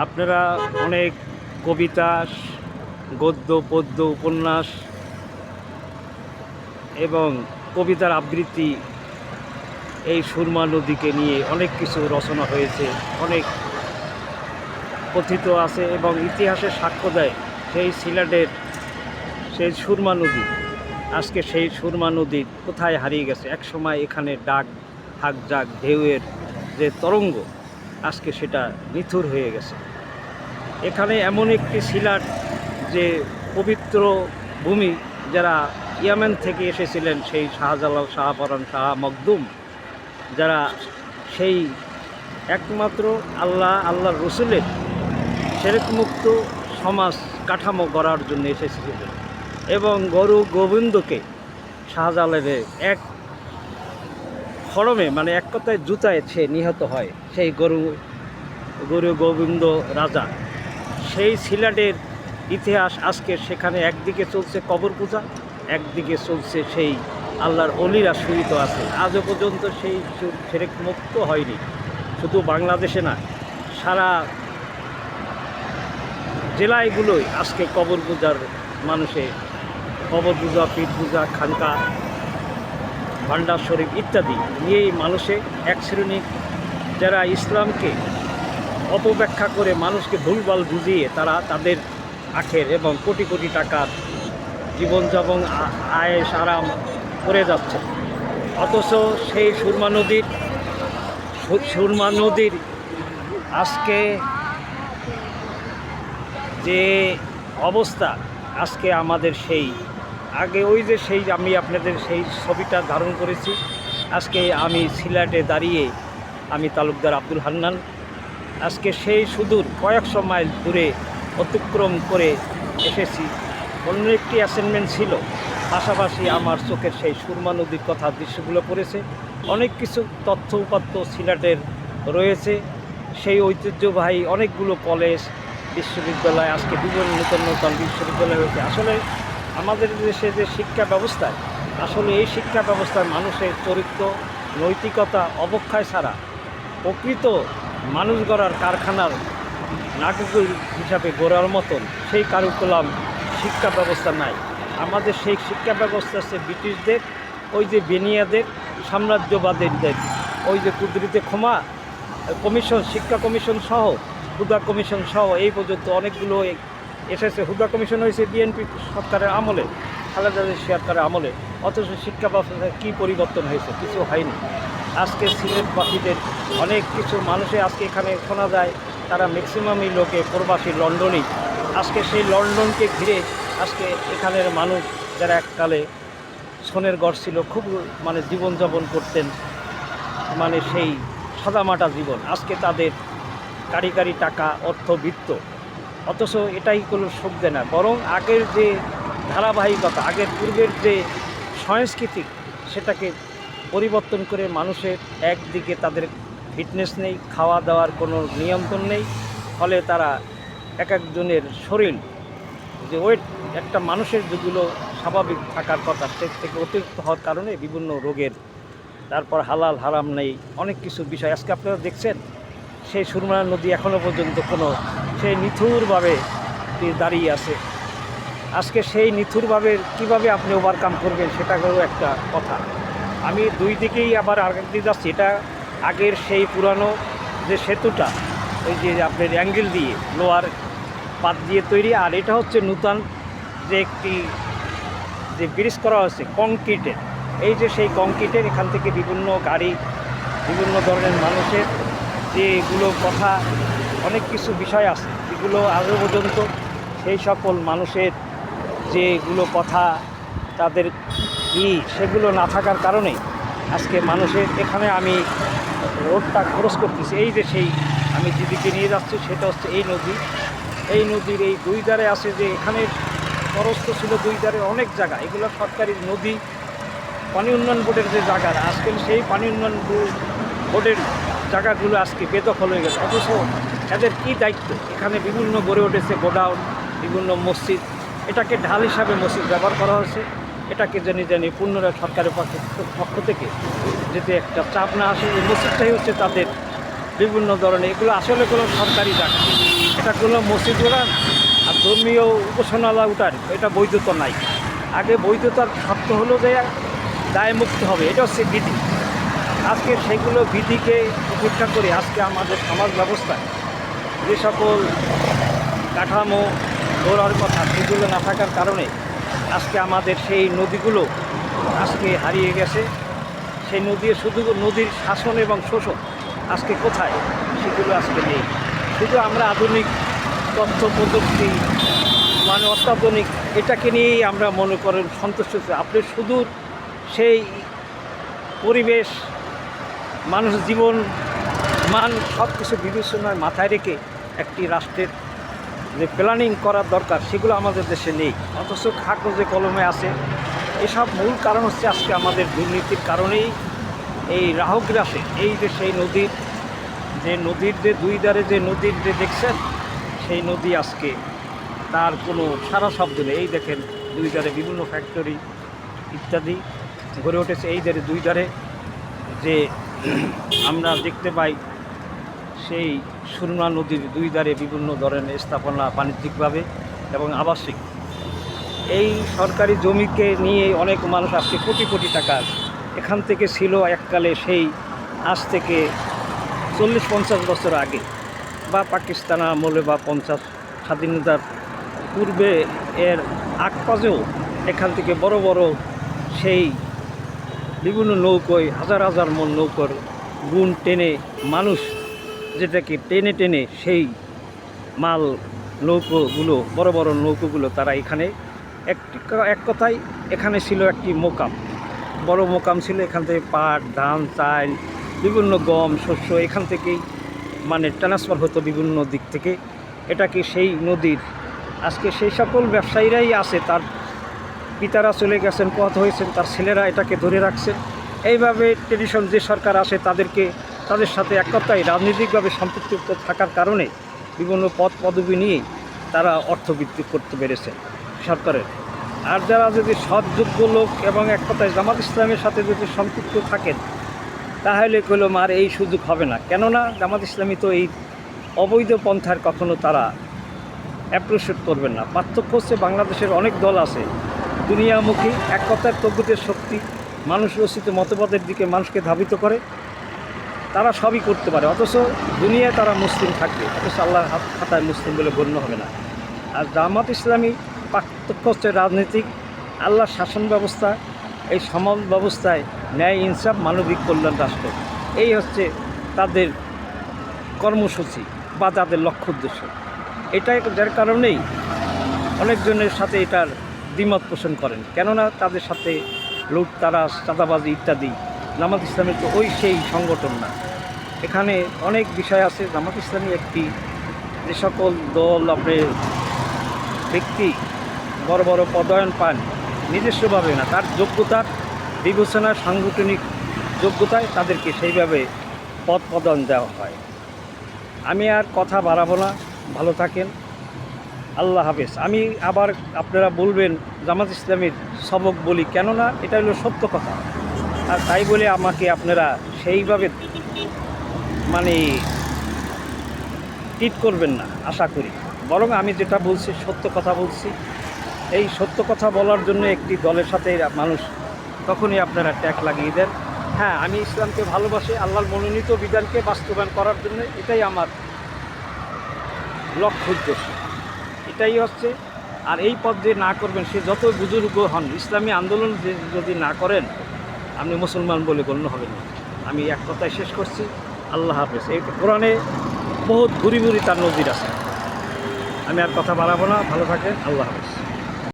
আপনারা অনেক কবিতা, গদ্য, পদ্য, উপন্যাস এবং কবিতার আবৃত্তি এই সুরমা নদীকে নিয়ে অনেক কিছু রচনা হয়েছে, অনেক কথিত আছে এবং ইতিহাসে সাক্ষ্য দেয় সেই সিলেটের সেই সুরমা নদী। আজকে সেই সুরমা নদী কোথায় হারিয়ে গেছে? একসময় এখানে ডাক হাক জাক ঢেউয়ের যে তরঙ্গ, আজকে সেটা নিথুর হয়ে গেছে। এখানে এমন একটি সিলাট যে পবিত্র ভূমি, যারা ইয়ামেন থেকে এসেছিলেন, সেই শাহজালাল, শাহপরান, শাহ মখদুম, যারা সেই একমাত্র আল্লাহর রসুলের শিরকমুক্ত সমাজ কাঠামো গড়ার জন্য এসেছিলেন এবং গরু গোবিন্দকে শাহজালালের এক খড়মে, মানে এক কথায় জুতায় সে নিহত হয়। সেই গরু গোবিন্দ রাজা, সেই সিলেটের ইতিহাস আজকে সেখানে একদিকে চলছে কবর পূজা, একদিকে চলছে সেই আল্লাহর অলিরা শুইত আছে। আজও পর্যন্ত সেই শিরক মুক্ত হয়নি। শুধু বাংলাদেশে না, সারা জেলাগুলোই আজকে কবর পূজার মানুষে কবর পূজা, পীর পূজা, খানকা, ভান্ডার শরীফ ইত্যাদি নিয়েই মানুষে এক শ্রেণী যারা ইসলামকে অপব্যাখ্যা করে মানুষকে ভুলভাল বুঝিয়ে তারা তাদের আখের এবং কোটি কোটি টাকার জীবনযাপন আয়েশ আরাম করে যাচ্ছে। অথচ সেই সুরমা নদীর আজকে যে অবস্থা, আজকে আমাদের সেই আগে ওই যে সেই আমি আপনাদের সেই ছবিটা ধারণ করেছি। আজকে আমি সিলেটে দাঁড়িয়ে, আমি তালুকদার আব্দুল হান্নান, আজকে সেই সুদূর কয়েকশো মাইল দূরে অতিক্রম করে এসেছি। অন্য একটি অ্যাসাইনমেন্ট ছিল, পাশাপাশি আমার চোখের সেই সুরমা নদীর কথা দৃশ্যগুলো পড়েছে। অনেক কিছু তথ্য উপাত্ত সিলেটের রয়েছে। সেই ঐতিহ্যবাহী অনেকগুলো কলেজ, বিশ্ববিদ্যালয়, আজকে বিভিন্ন নতুন নতুন বিশ্ববিদ্যালয় হয়েছে। আসলে আমাদের দেশে যে শিক্ষা ব্যবস্থা, আসলে এই শিক্ষা ব্যবস্থায় মানুষের চরিত্র, নৈতিকতা অবক্ষয় ছাড়া প্রকৃত মানুষ গড়ার কারখানার নাটক হিসাবে গড়ার মতন সেই কারিকুলাম শিক্ষা ব্যবস্থা নাই। আমাদের সেই শিক্ষা ব্যবস্থা আছে ব্রিটিশদের, ওই যে বেনিয়াদের, সাম্রাজ্যবাদীদের, ওই যে কুদরতে ক্ষমা কমিশন, শিক্ষা কমিশন সহ, হুদা কমিশন সহ এই পর্যন্ত অনেকগুলো এসেছে। হুদা কমিশন হয়েছে বিএনপি সরকারের আমলে, খালেদা জিয়ার সরকারের আমলে। অথচ শিক্ষা ব্যবস্থায় কী পরিবর্তন হয়েছে? কিছু হয়নি। আজকে সিলেটবাসীদের অনেক কিছু মানুষে আজকে এখানে শোনা যায়, তারা ম্যাক্সিমামই লোকে প্রবাসী লন্ডনেই। আজকে সেই লন্ডনকে ঘিরে আজকে এখানের মানুষ, যারা এককালে সোনের গড় ছিল, খুব মানে জীবনযাপন করতেন, মানে সেই সাদামাটা জীবন, আজকে তাদের কারি কারি টাকা, অর্থবিত্ত। অথচ এটাই কোনো সুখ দেয় না, বরং আগের যে ধারাবাহিকতা, আগের পূর্বের যে সংস্কৃতি, সেটাকে পরিবর্তন করে মানুষের একদিকে তাদের ফিটনেস নেই, খাওয়া দাওয়ার কোনো নিয়ন্ত্রণ নেই, ফলে তারা এক একজনের শরীর যে ওয়েট, একটা মানুষের যেগুলো স্বাভাবিক থাকার কথা, সে থেকে অতিরিক্ত হওয়ার কারণে বিভিন্ন রোগের, তারপর হালাল হারাম নেই, অনেক কিছু বিষয় আজকে আপনারা দেখছেন। সেই সুরমা নদী এখনও পর্যন্ত কোনো সেই নিথুরভাবে দাঁড়িয়ে আছে। আজকে সেই নিথুরভাবে কীভাবে আপনি ওভারকাম করবেন, সেটা হলো একটা কথা। আমি দুই দিকেই আবার আরেক দিকে যাচ্ছি। এটা আগের সেই পুরানো যে সেতুটা, ওই যে আপনার অ্যাঙ্গেল দিয়ে লোহার পাত দিয়ে তৈরি, আর এটা হচ্ছে নূতন যে একটি যে ব্রিজ করা হয়েছে কংক্রিটের। এই যে সেই কংক্রিটের, এখান থেকে বিভিন্ন গাড়ি, বিভিন্ন ধরনের মানুষের যেগুলো কথা, অনেক কিছু বিষয় আছে এগুলো আজও পর্যন্ত সেই সকল মানুষের যেগুলো কথা, তাদের সেগুলো না থাকার কারণে আজকে মানুষের এখানে আমি রোডটা ক্রস করতেছি। এই যে সেই আমি যেদিকে নিয়ে যাচ্ছি সেটা হচ্ছে এই নদী। এই নদীর এই দুই ধারে আছে যে এখানে খরচ ছিল দুই ধারে অনেক জায়গা, এগুলো সরকারি নদী, পানি উন্নয়ন বোর্ডের যে জায়গা, আজকে সেই পানি উন্নয়ন বোর্ডের জায়গাগুলো আজকে বেদখল হয়ে গেছে। অথচ এদের কী দায়িত্ব? এখানে বিভিন্ন গড়ে উঠেছে গোডাউন, বিভিন্ন মসজিদ, এটাকে ঢাল হিসাবে মসজিদ ব্যবহার করা হয়েছে। এটাকে জানি পুনরায় সরকারের পক্ষ থেকে যাতে একটা চাপ না আসে। এই মসজিদটাই হচ্ছে তাদের বিভিন্ন ধরনের, এগুলো আসলে কোনো সরকারি জায়গা, এটা কোনো মসজিদ উঠান আর ধর্মীয় উপাসনালয় উঠান, এটা বৈধতা নাই। আগে বৈধতার শর্ত হলো যে দায়মুক্ত হবে, এটা হচ্ছে বিধি। আজকে সেগুলো বিধিকে উপেক্ষা করে আজকে আমাদের সমাজ ব্যবস্থায় যে সকল কাঠামো গড়ার কথা সেগুলো না থাকার কারণে আজকে আমাদের সেই নদীগুলো আজকে হারিয়ে গেছে। সেই নদী শুধু নদীর শাসন এবং শোষণ আজকে কোথায়, সেগুলো আজকে নেই। শুধু আমরা আধুনিক তথ্য প্রযুক্তি মানে অত্যাধুনিক এটাকে নিয়েই আমরা মনে করেন সন্তুষ্ট। আপনি শুধু সেই পরিবেশ, মানুষ জীবন মান সব কিছু বিবেচনায় মাথায় রেখে একটি রাষ্ট্রের যে প্ল্যানিং করার দরকার সেগুলো আমাদের দেশে নেই, অথচ কাগজে কলমে আছে। এসব মূল কারণ হচ্ছে আজকে আমাদের দুর্নীতির কারণেই এই রাহগ্রাসে এই যে সেই নদীর যে দুই ধারে যে নদীর যে দেখছেন সেই নদী আজকে তার কোনো সারা শব্দ নেই। এই দেখেন দুই ধারে বিভিন্ন ফ্যাক্টরি ইত্যাদি গড়ে উঠেছে। এই ধারে দুই ধারে যে আমরা দেখতে পাই সেই সুরমা নদীর দুই ধারে বিভিন্ন ধরনের স্থাপনা বাণিজ্যিকভাবে এবং আবাসিক এই সরকারি জমিকে নিয়ে অনেক মানুষ আজকে কোটি কোটি টাকার এখান থেকে ছিল এককালে, সেই আজ থেকে 40-50 বছর আগে বা পাকিস্তান আমলে বা 50 স্বাধীনতার পূর্বে এর আগ পাশেও এখান থেকে বড় বড় সেই বিভিন্ন নৌকোয় হাজার হাজার মন নৌকোর গুণ টেনে মানুষ যেটাকে টেনে টেনে সেই মাল নৌকোগুলো বড় বড় নৌকোগুলো তারা এখানে এক কথায় এখানে ছিল একটি মোকাম, বড় মোকাম ছিল। এখান থেকে পাট, ধান, চাল, বিভিন্ন গম, শস্য এখান থেকেই মানে ট্রান্সফার হতো বিভিন্ন দিক থেকে। এটাকে সেই নদীর আজকে সেই সকল ব্যবসায়ীরাই আছে, তার পিতারা চলে গেছেন, পথ হয়েছেন, তার ছেলেরা এটাকে ধরে রাখছেন। এইভাবে ট্রেডিশন যে সরকার আসে তাদের সাথে এক কথায় রাজনৈতিকভাবে সম্পৃক্ত থাকার কারণে বিভিন্ন পদ পদবি নিয়েই তারা অর্থবৃদ্ধি করতে পেরেছে সরকারের। আর যারা যদি সৎযোগ্য লোক এবং এক কথায় জামাত ইসলামের সাথে যদি সম্পৃক্ত থাকেন তাহলে কলম আর এই সুযোগ হবে না। কেননা জামাত ইসলামী তো এই অবৈধ পন্থার কখনো তারা অ্যাপ্রিসিয়েট করবেন না। পার্থক্য হচ্ছে বাংলাদেশের অনেক দল আছে দুনিয়ামুখী, এক কথায় তৌহিদের শক্তি, মানুষ রচিত মতবাদের দিকে মানুষকে ধাবিত করে, তারা সবই করতে পারে, অথচ দুনিয়ায় তারা মুসলিম থাকবে, অথচ আল্লাহর খাতায় মুসলিম বলে গণ্য হবে না। আর জামাত ইসলামী পার্থক্য হচ্ছে রাজনীতিক, আল্লাহর শাসন ব্যবস্থা, এই সমাজ ব্যবস্থায় ন্যায়, ইনসাফ, মানবিক কল্যাণ রাষ্ট্র, এই হচ্ছে তাদের কর্মসূচি বা তাদের লক্ষ্য উদ্দেশ্য। এটাই যার কারণেই অনেকজনের সাথে এটার দ্বিমত পোষণ করেন, কেননা তাদের সাথে লুটতারাজ, চাঁদাবাজি ইত্যাদি। জামাত ইসলামের তো ওই সেই সংগঠন না। এখানে অনেক বিষয় আছে। জামাত ইসলামী একটি যে সকল দল আপনার ব্যক্তি বড় বড় পদায়ন পান নিজস্বভাবে না, তার যোগ্যতার বিবেচনার সাংগঠনিক যোগ্যতায় তাদেরকে সেইভাবে পদ প্রদান দেওয়া হয়। আমি আর কথা বাড়াবো না, ভালো থাকেন, আল্লাহ হাফেজ। আমি আবার আপনারা বলবেন জামাত ইসলামের সবক বলি, কেননা এটা হলো সত্য কথা, আর তাই বলে আমাকে আপনারা সেইভাবে মানে ট্রিট করবেন না আশা করি, বরং আমি যেটা বলছি সত্য কথা বলছি। এই সত্য কথা বলার জন্য একটি দলের সাথে মানুষ তখনই আপনারা ট্যাগ লাগিয়ে দেন। হ্যাঁ, আমি ইসলামকে ভালোবাসি, আল্লাহর মনোনীত বিধানকে বাস্তবায়ন করার জন্য এটাই আমার লক্ষ্য উদ্দেশ্য, এটাই হচ্ছে। আর এই পথ যে না করবেন সে যত বুজুর্গ হন, ইসলামী আন্দোলন যদি না করেন আপনি মুসলমান বলে গণ্য হবেন না। আমি এক কথায় শেষ করছি, আল্লাহ হাফেজ। এই কোরআনে বহুত ঘুরি ঘুরি তার নজির আছে। আমি আর কথা বাড়াবো না, ভালো থাকেন, আল্লাহ হাফেজ।